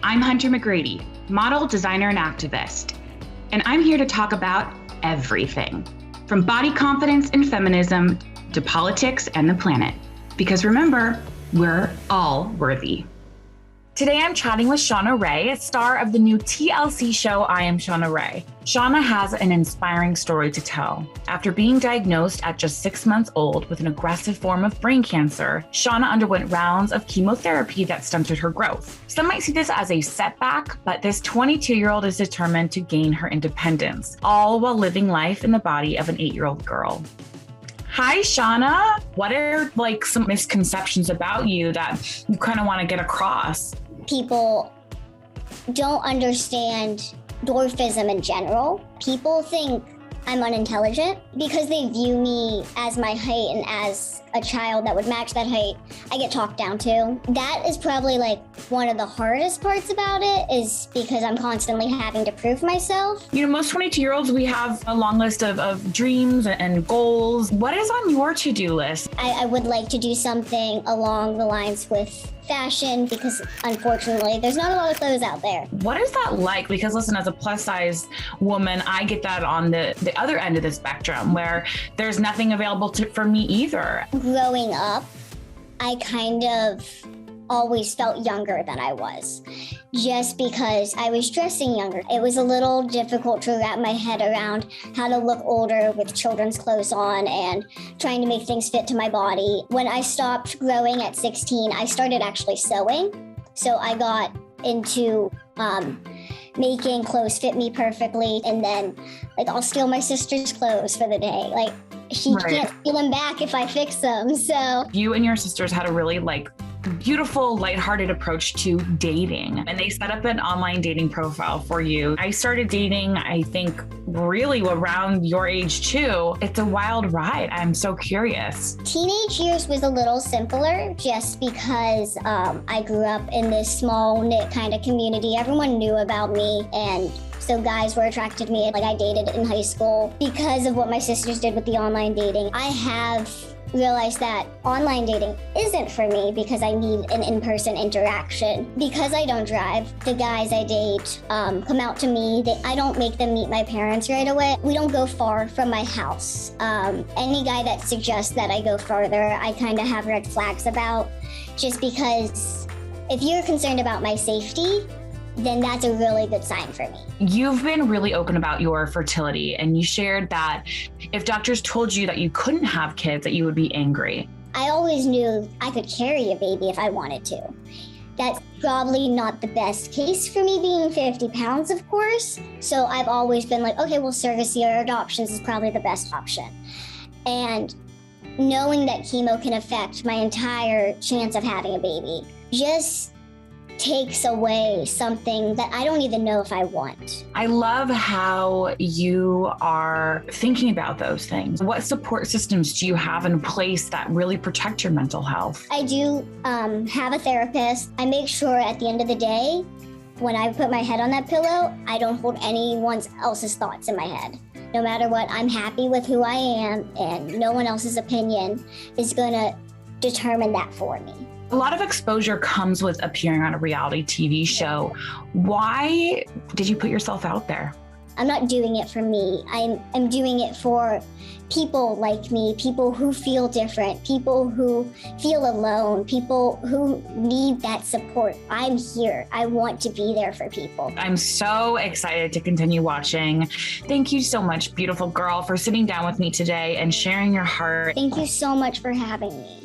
I'm Hunter McGrady, model, designer, and activist. And I'm here to talk about everything, from body confidence and feminism to politics and the planet. Because remember, we're all worthy. Today I'm chatting with Shauna Rae, star of the new TLC show, I Am Shauna Rae. Shauna has an inspiring story to tell. After being diagnosed at just 6 months old with an aggressive form of brain cancer, Shauna underwent rounds of chemotherapy that stunted her growth. Some might see this as a setback, but this 22-year-old is determined to gain her independence, all while living life in the body of an 8-year-old girl. Hi, Shauna. What are some misconceptions about you that you kind of want to get across? People don't understand dwarfism in general. People think I'm unintelligent because they view me as my height, and as a child that would match that height, I get talked down to. That is probably one of the hardest parts about it, is because I'm constantly having to prove myself. You know, most 22-year-olds, we have a long list of dreams and goals. What is on your to-do list? I would like to do something along the lines with fashion, because unfortunately there's not a lot of clothes out there. What is that like? Because listen, as a plus size woman, I get that on the other end of the spectrum where there's nothing available for me either. Growing up, I kind of always felt younger than I was, just because I was dressing younger. It was a little difficult to wrap my head around how to look older with children's clothes on and trying to make things fit to my body. When I stopped growing at 16, I started actually sewing. So I got into making clothes fit me perfectly. And then I'll steal my sister's clothes for the day. She can't steal them back if I fix them. So you and your sisters had a really beautiful, lighthearted approach to dating. And they set up an online dating profile for you. I started dating, I think, really around your age too. It's a wild ride. I'm so curious. Teenage years was a little simpler just because I grew up in this small knit kind of community. Everyone knew about me, and so guys were attracted to me. I dated in high school because of what my sisters did with the online dating. I have realized that online dating isn't for me because I need an in-person interaction. Because I don't drive, the guys I date come out to me. I don't make them meet my parents right away. We don't go far from my house. Any guy that suggests that I go further, I kind of have red flags about, just because if you're concerned about my safety, then that's a really good sign for me. You've been really open about your fertility, and you shared that if doctors told you that you couldn't have kids, that you would be angry. I always knew I could carry a baby if I wanted to. That's probably not the best case for me, being 50 pounds, of course. So I've always been okay, well, surrogacy or adoptions is probably the best option. And knowing that chemo can affect my entire chance of having a baby just takes away something that I don't even know if I want. I love how you are thinking about those things. What support systems do you have in place that really protect your mental health? I do have a therapist. I make sure at the end of the day, when I put my head on that pillow, I don't hold anyone else's thoughts in my head. No matter what, I'm happy with who I am, and no one else's opinion is going to determine that for me. A lot of exposure comes with appearing on a reality TV show. Why did you put yourself out there? I'm not doing it for me. I'm doing it for people like me, people who feel different, people who feel alone, people who need that support. I'm here. I want to be there for people. I'm so excited to continue watching. Thank you so much, beautiful girl, for sitting down with me today and sharing your heart. Thank you so much for having me.